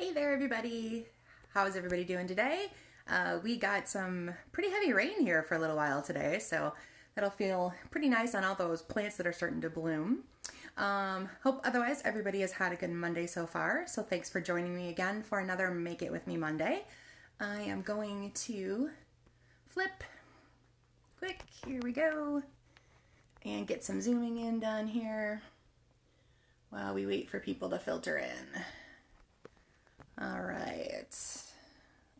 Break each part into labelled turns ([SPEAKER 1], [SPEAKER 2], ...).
[SPEAKER 1] Hey there everybody! How's everybody doing today? We got some pretty heavy rain here for a little while today, so that'll feel pretty nice on all those plants that are starting to bloom. Hope otherwise everybody has had a good Monday so far, so thanks for joining me again for another Make It With Me Monday. I am going to flip quick, here we go, and get some zooming in done here while we wait for people to filter in. All right,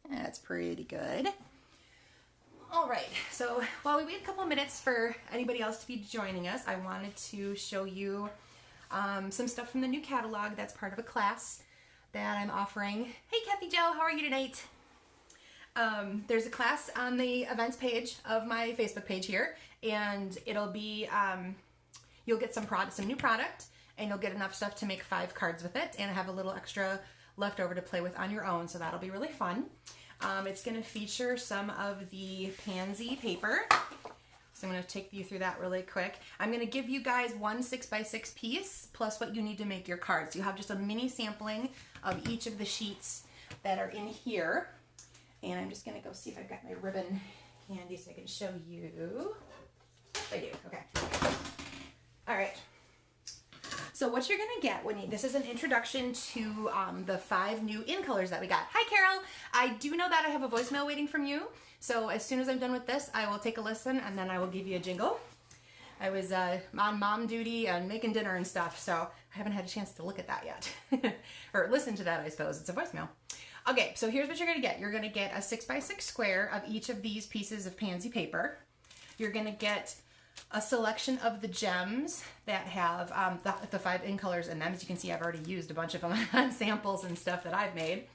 [SPEAKER 1] that's pretty good. All right, so while we wait a couple minutes for anybody else to be joining us, I wanted to show you some stuff from the new catalog that's part of a class that I'm offering. Hey Kathy Jo, how are you tonight? There's a class on the events page of my Facebook page here, and it'll be, you'll get some new product, and you'll get enough stuff to make 5 cards with it, and have a little extra left over to play with on your own, so that'll be really fun. It's going to feature some of the pansy paper, so I'm going to take you through that really quick. I'm going to give you guys one 6x6 piece plus what you need to make your cards. You have just a mini sampling of each of the sheets that are in here, and I'm just going to go see if I've got my ribbon handy so I can show you. I do. Okay. All right. So what you're going to get this is an introduction to the 5 new in colors that we got. Hi Carol, I do know that I have a voicemail waiting from you. So as soon as I'm done with this, I will take a listen and then I will give you a jingle. I was on mom duty and making dinner and stuff, so I haven't had a chance to look at that yet. Or listen to that, I suppose. It's a voicemail. Okay, so here's what you're going to get. You're going to get a 6x6 square of each of these pieces of pansy paper. You're going to get a selection of the gems that have the 5 in colors in them. As you can see, I've already used a bunch of them on samples and stuff that I've made.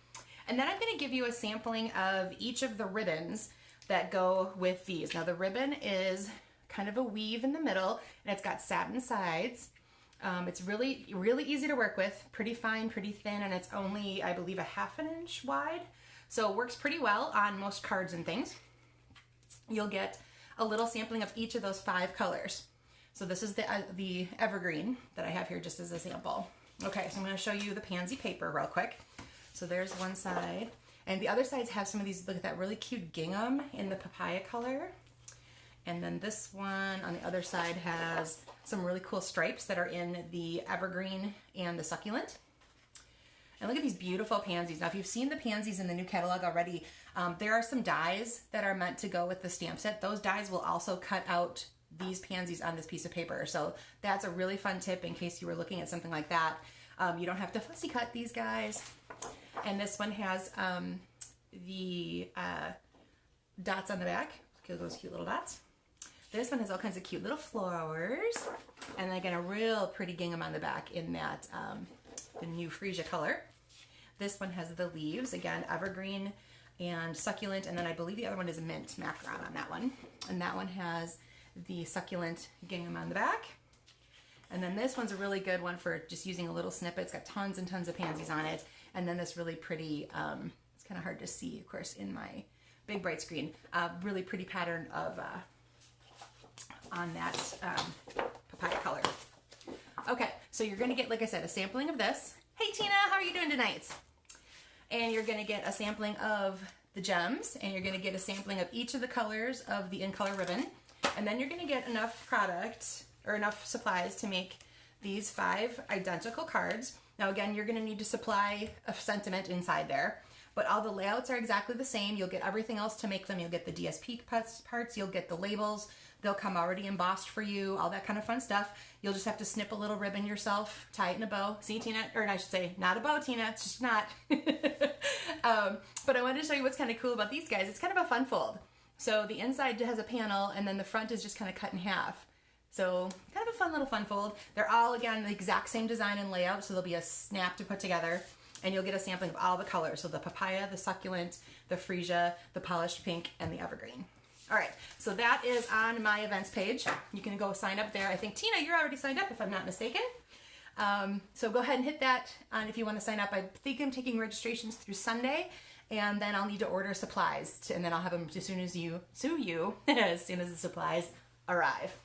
[SPEAKER 1] And then I'm going to give you a sampling of each of the ribbons that go with these. Now the ribbon is kind of a weave in the middle, and it's got satin sides. It's really easy to work with, pretty fine, pretty thin, and it's only, I believe, a 1/2 inch wide. So it works pretty well on most cards and things. You'll get a little sampling of each of those 5 colors. So this is the evergreen that I have here just as a sample. Okay, so I'm going to show you the pansy paper real quick. So there's one side, and the other sides have some of these, look at that really cute gingham in the papaya color. And then this one on the other side has some really cool stripes that are in the evergreen and the succulent. And look at these beautiful pansies. Now, if you've seen the pansies in the new catalog already, there are some dies that are meant to go with the stamp set. Those dies will also cut out these pansies on this piece of paper. So that's a really fun tip in case you were looking at something like that. You don't have to fussy cut these guys. And this one has the dots on the back, those cute little dots. This one has all kinds of cute little flowers. And again, a real pretty gingham on the back in that the new freesia color. This one has the leaves, again, evergreen and succulent, and then I believe the other one is mint macaron on that one. And that one has the succulent gingham on the back. And then this one's a really good one for just using a little snippet. It's got tons and tons of pansies on it. And then this really pretty, it's kind of hard to see, of course, in my big bright screen, really pretty pattern of on that papaya color. Okay, so you're gonna get, like I said, a sampling of this. Hey Tina, how are you doing tonight? And you're gonna get a sampling of the gems, and you're gonna get a sampling of each of the colors of the in color ribbon. And then you're gonna get enough product, or enough supplies to make these 5 identical cards. Now again, you're gonna need to supply a sentiment inside there, but all the layouts are exactly the same. You'll get everything else to make them. You'll get the DSP parts, you'll get the labels. They'll come already embossed for you, all that kind of fun stuff. You'll just have to snip a little ribbon yourself, tie it in a bow. See, Tina, or I should say, not a bow, Tina, it's just not. But I wanted to show you what's kind of cool about these guys. It's kind of a fun fold. So the inside has a panel, and then the front is just kind of cut in half. So kind of a fun little fun fold. They're all, again, the exact same design and layout, so there'll be a snap to put together, and you'll get a sampling of all the colors. So the papaya, the succulent, the freesia, the polished pink, and the evergreen. All right, so that is on my events page. You can go sign up there. I think, Tina, you're already signed up if I'm not mistaken. So go ahead and hit that on if you want to sign up. I think I'm taking registrations through Sunday, and then I'll need to order supplies, and then I'll have them as soon as the supplies arrive.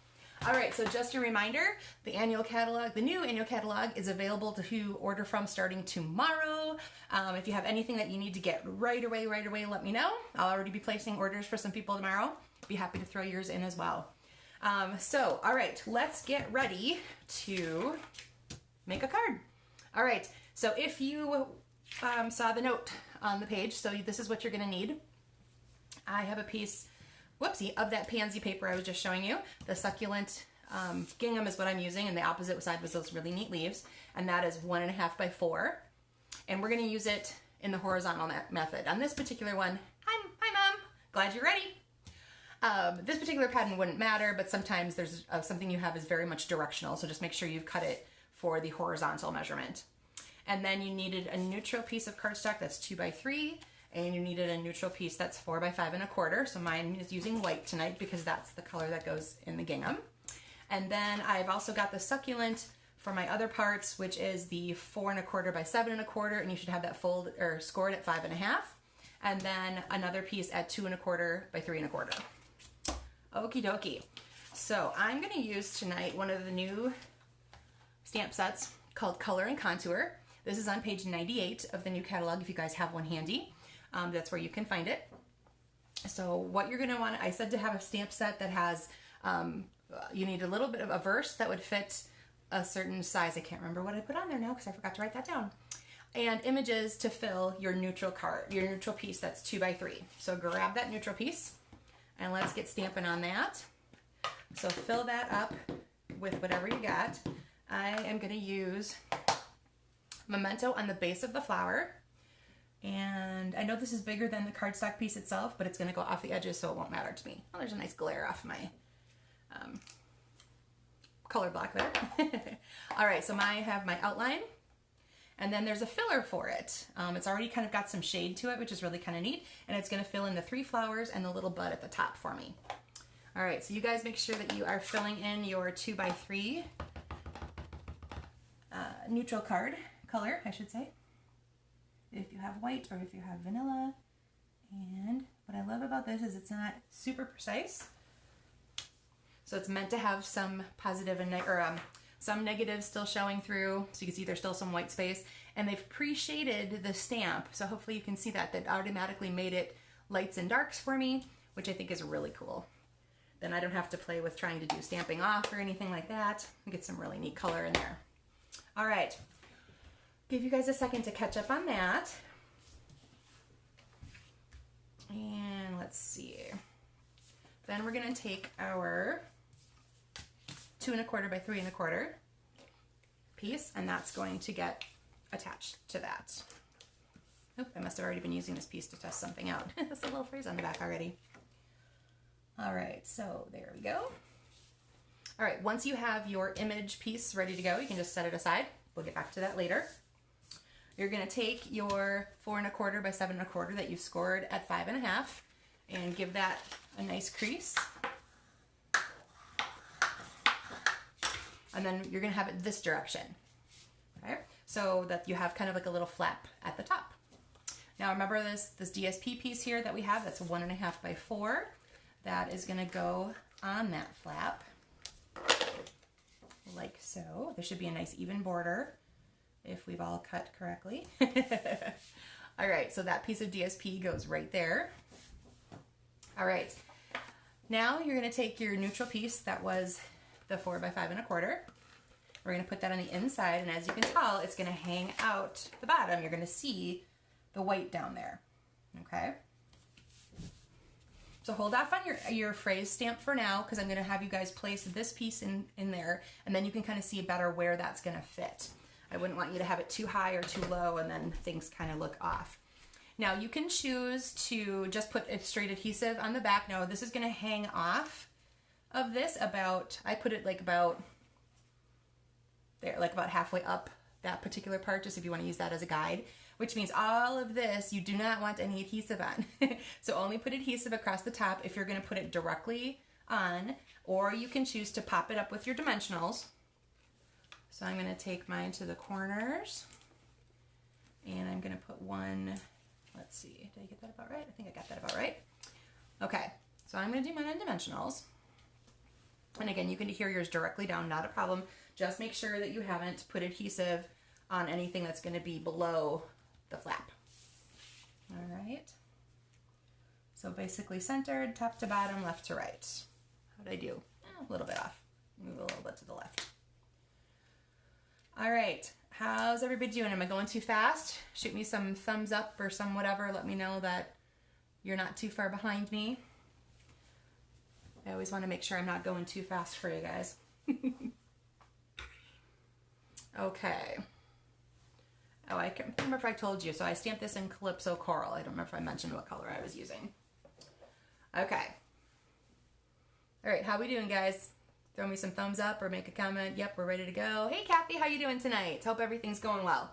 [SPEAKER 1] All right, so just a reminder, the annual catalog, the new annual catalog is available to order from starting tomorrow. If you have anything that you need to get right away, let me know. I'll already be placing orders for some people tomorrow. Be happy to throw yours in as well. All right, let's get ready to make a card. All right, so if you saw the note on the page, so this is what you're gonna need. I have a piece, whoopsie, of that pansy paper I was just showing you. The succulent gingham is what I'm using, and the opposite side was those really neat leaves, and that is 1.5 by 4. And we're gonna use it in the horizontal method. On this particular one, hi Mom, glad you're ready. This particular pattern wouldn't matter, but sometimes there's something you have is very much directional, so just make sure you've cut it for the horizontal measurement. And then you needed a neutral piece of cardstock that's 2 by 3, and you needed a neutral piece that's 4 by 5.25. So mine is using white tonight because that's the color that goes in the gingham. And then I've also got the succulent for my other parts, which is the 4.25 by 7.25, and you should have that fold or scored at 5.5. And then another piece at 2.25 by 3.25. Okie dokie. So I'm going to use tonight one of the new stamp sets called Color and Contour. This is on page 98 of the new catalog if you guys have one handy. That's where you can find it. So what you're going to want, I said to have a stamp set that has, you need a little bit of a verse that would fit a certain size. I can't remember what I put on there now because I forgot to write that down. And images to fill your neutral card, your neutral piece that's 2 by 3. So grab that neutral piece and let's get stamping on that. So fill that up with whatever you got. I am going to use Memento on the base of the flower. And I know this is bigger than the cardstock piece itself, but it's going to go off the edges so it won't matter to me. Oh, there's a nice glare off my color block there. All right, so I have my outline. And then there's a filler for it. It's already kind of got some shade to it, which is really kind of neat. And it's going to fill in the 3 flowers and the little bud at the top for me. All right, so you guys make sure that you are filling in your 2 by 3 neutral card color, I should say. If you have white or if you have vanilla. And what I love about this is it's not super precise. So it's meant to have some positive and some negatives still showing through. So you can see there's still some white space. And they've pre-shaded the stamp. So hopefully you can see that. That automatically made it lights and darks for me, which I think is really cool. Then I don't have to play with trying to do stamping off or anything like that. I get some really neat color in there. All right. Give you guys a second to catch up on that. And let's see. Then we're going to take our 2.25 by 3.25 piece, and that's going to get attached to that. Oh, I must have already been using this piece to test something out. There's a little phrase on the back already. All right, so there we go. All right, once you have your image piece ready to go, you can just set it aside. We'll get back to that later. You're going to take your 4.25 by 7.25 that you scored at 5.5 and give that a nice crease. And then you're going to have it this direction, okay? So that you have kind of like a little flap at the top. Now remember this DSP piece here that we have, that's 1.5 by 4. That is going to go on that flap, like so. There should be a nice even border if we've all cut correctly. All right, so that piece of DSP goes right there. All right, now you're going to take your neutral piece that was the 4 by 5.25. We're going to put that on the inside, and as you can tell, it's going to hang out the bottom. You're going to see the white down there, okay? So hold off on your phrase stamp for now, because I'm going to have you guys place this piece in there, and then you can kind of see better where that's going to fit. I wouldn't want you to have it too high or too low, and then things kind of look off. Now you can choose to just put a straight adhesive on the back. Now this is going to hang off of this about, I put it like about there, like about halfway up that particular part, just if you want to use that as a guide, which means all of this you do not want any adhesive on. So only put adhesive across the top if you're going to put it directly on, or you can choose to pop it up with your dimensionals. So I'm going to take mine to the corners, and I'm going to put one, let's see, did I get that about right? I think I got that about right. Okay, so I'm going to do mine on dimensionals. And again, you can adhere yours directly down, not a problem. Just make sure that you haven't put adhesive on anything that's going to be below the flap. All right. So basically centered, top to bottom, left to right. How did I do? A little bit off. Move a little bit to the left. All right. How's everybody doing? Am I going too fast? Shoot me some thumbs up or some whatever. Let me know that you're not too far behind me. I always want to make sure I'm not going too fast for you guys. Okay. Oh, I can't remember if I told you. So I stamped this in Calypso Coral. I don't remember if I mentioned what color I was using. Okay. All right, how we doing, guys? Throw me some thumbs up or make a comment. Yep, we're ready to go. Hey, Kathy, how you doing tonight? Hope everything's going well.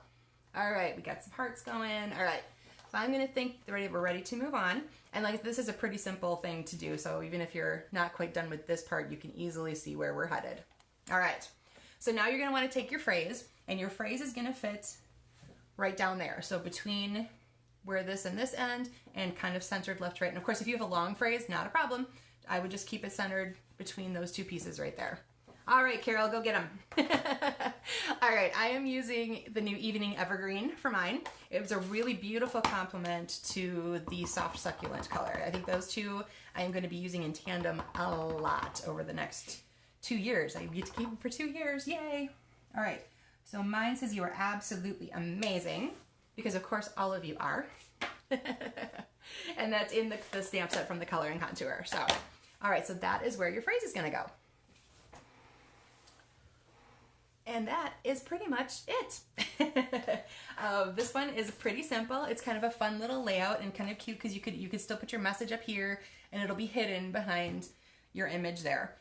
[SPEAKER 1] All right, we got some hearts going. All right, so I'm gonna think we're ready to move on. And like, this is a pretty simple thing to do. So even if you're not quite done with this part, you can easily see where we're headed. All right, so now you're gonna wanna take your phrase, and your phrase is gonna fit right down there. So between where this and this end, and kind of centered left, right. And of course, if you have a long phrase, not a problem. I would just keep it centered between those two pieces right there. All right, Carol, go get them. All right, I am using the new Evening Evergreen for mine. It was a really beautiful complement to the soft succulent color. I think those two I am going to be using in tandem a lot over the next 2 years. I get to keep them for 2 years, yay. All right, so mine says you are absolutely amazing, because of course all of you are. And that's in the stamp set from the Color and Contour. So, all right, so that is where your phrase is going to go. And that is pretty much it. This one is pretty simple. It's kind of a fun little layout and kind of cute because you could still put your message up here and it'll be hidden behind your image there.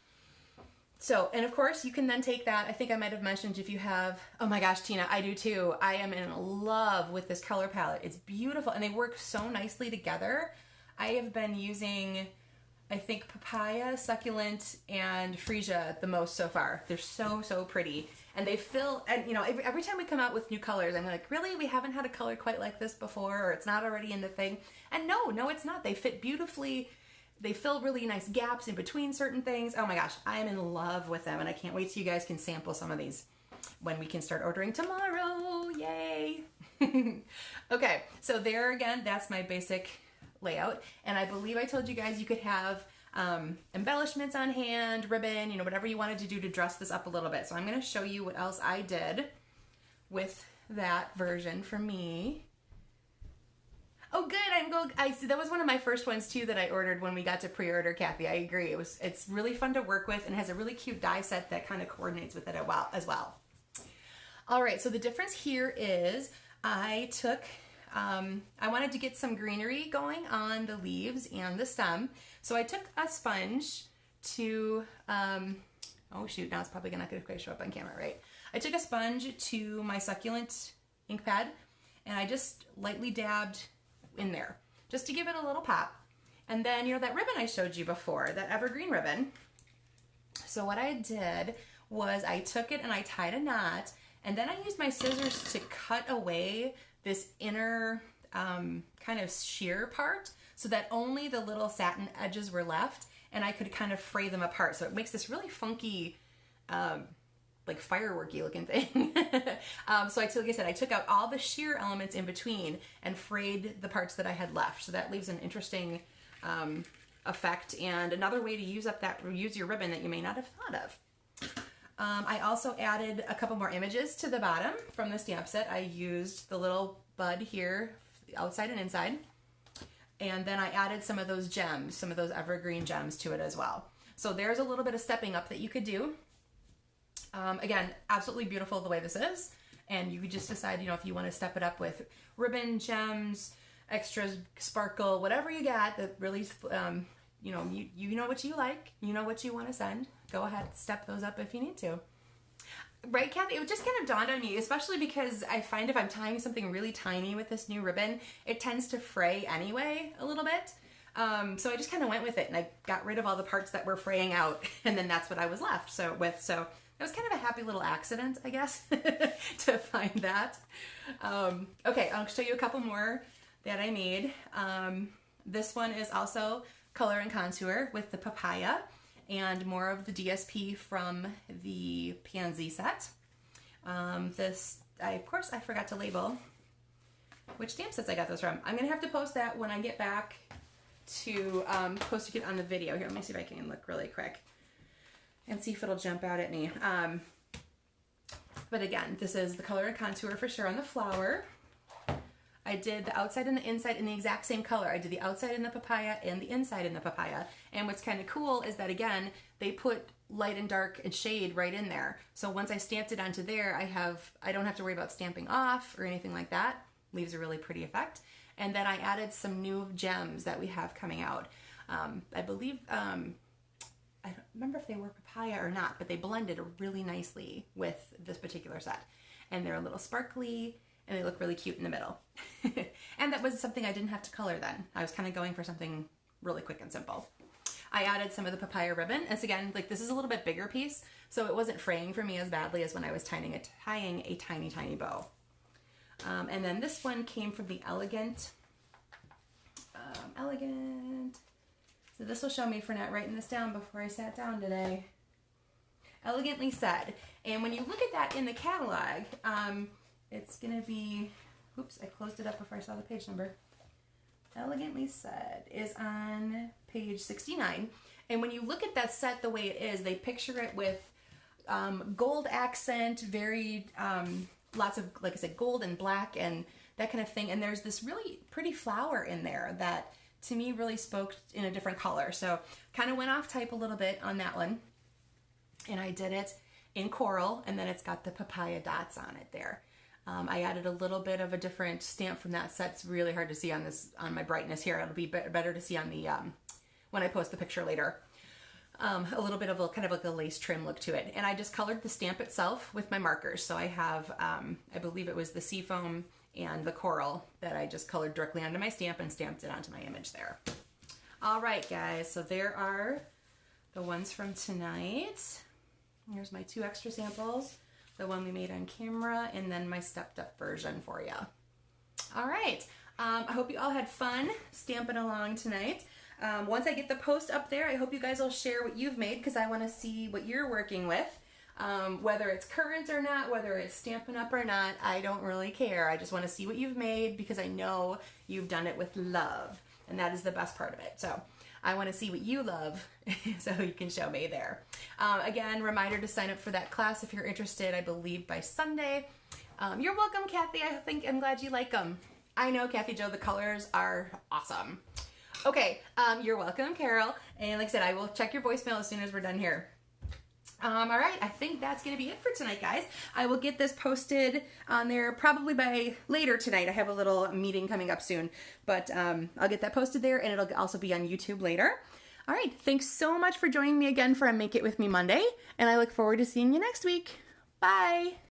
[SPEAKER 1] So, and of course you can then take that. I think I might have mentioned if you have, oh my gosh, Tina, I do too. I am in love with this color palette. It's beautiful and they work so nicely together. I have been using, I think, papaya, succulent, and freesia the most so far. They're so, so pretty. And they fill, and you know, every time we come out with new colors, I'm like, really? We haven't had a color quite like this before, or it's not already in the thing. And no, it's not. They fit beautifully. They fill really nice gaps in between certain things. Oh my gosh, I am in love with them, and I can't wait till you guys can sample some of these when we can start ordering tomorrow. Yay! Okay, so there again, that's my basic layout. And I believe I told you guys you could have embellishments on hand, ribbon, you know, whatever you wanted to do to dress this up a little bit. So I'm going to show you what else I did with that version for me. Oh, good. I see. That was one of my first ones too that I ordered when we got to pre-order, Kathy. I agree. It's really fun to work with and has a really cute die set that kind of coordinates with it as well. All right. So the difference here is I took, I wanted to get some greenery going on the leaves and the stem. So I took a sponge to, oh shoot, now it's probably not going to show up on camera, right? I took a sponge to my succulent ink pad and I just lightly dabbed in there just to give it a little pop. And then, you know, that ribbon I showed you before, that evergreen ribbon. So what I did was I took it and I tied a knot, and then I used my scissors to cut away this inner kind of sheer part so that only the little satin edges were left and I could kind of fray them apart. So it makes this really funky, like fireworky looking thing. So like I said, I took out all the sheer elements in between and frayed the parts that I had left. So that leaves an interesting effect and another way to use your ribbon that you may not have thought of. I also added a couple more images to the bottom from the stamp set. I used the little bud here, outside and inside. And then I added some of those gems, some of those evergreen gems to it as well. So there's a little bit of stepping up that you could do. Again, absolutely beautiful the way this is. And you could just decide, you know, if you want to step it up with ribbon, gems, extras, sparkle, whatever you got that really, you know, you know what you like, you know what you want to send. Go ahead, step those up if you need to. Right, Kathy? It just kind of dawned on me, especially because I find if I'm tying something really tiny with this new ribbon, it tends to fray anyway a little bit. So I just kind of went with it and I got rid of all the parts that were fraying out, and then that's what I was left with. So it was kind of a happy little accident, I guess, to find that. Okay, I'll show you a couple more that I made. This one is also Color and Contour with the papaya. and more of the DSP from the Pansy set. Of course, I forgot to label which stamp sets I got those from. I'm going to have to post that when I get back to posting it on the video. Here, let me see if I can look really quick and see if it'll jump out at me. But again, this is the color and contour for sure on the flower. I did the outside and the inside in the exact same color. I did the outside in the papaya and the inside in the papaya. And what's kind of cool is that, again, they put light and dark and shade right in there. So once I stamped it onto there, I don't have to worry about stamping off or anything like that. Leaves a really pretty effect. And then I added some new gems that we have coming out. I believe, I don't remember if they were papaya or not, but they blended really nicely with this particular set. And they're a little sparkly, and they look really cute in the middle. And that was something I didn't have to color then. I was kind of going for something really quick and simple. I added some of the papaya ribbon. As again, like this is a little bit bigger piece, so it wasn't fraying for me as badly as when I was tying a tiny, tiny bow. And then this one came from the Elegant. So this will show me for not writing this down before I sat down today. Elegantly Said. And when you look at that in the catalog, it's going to be, oops, I closed it up before I saw the page number. Elegantly Said is on page 69. And when you look at that set the way it is, they picture it with gold accent, very, lots of, like I said, gold and black and that kind of thing. And there's this really pretty flower in there that to me really spoke in a different color. So kind of went off type a little bit on that one. And I did it in coral, and then it's got the papaya dots on it there. I added a little bit of a different stamp from that set. It's really hard to see on my brightness here. It'll be better to see on the, when I post the picture later. A little bit of a kind of like a lace trim look to it. And I just colored the stamp itself with my markers. So I have, I believe it was the seafoam and the coral that I just colored directly onto my stamp and stamped it onto my image there. All right, guys, so there are the ones from tonight. Here's my 2 extra samples, the one we made on camera, and then my stepped up version for you. All right, I hope you all had fun stamping along tonight. Once I get the post up there, I hope you guys will share what you've made, because I want to see what you're working with. Whether it's current or not, whether it's Stampin' Up or not, I don't really care. I just want to see what you've made, because I know you've done it with love, and that is the best part of it. So I want to see what you love so you can show me there. Again, reminder to sign up for that class if you're interested, I believe by Sunday. You're welcome, Kathy. I'm glad you like them. I know, Kathy Jo, the colors are awesome. Okay, you're welcome, Carol. And like I said, I will check your voicemail as soon as we're done here. All right, I think that's going to be it for tonight, guys. I will get this posted on there probably by later tonight. I have a little meeting coming up soon, but I'll get that posted there, and it'll also be on YouTube later. All right, thanks so much for joining me again for a Make It With Me Monday, and I look forward to seeing you next week. Bye.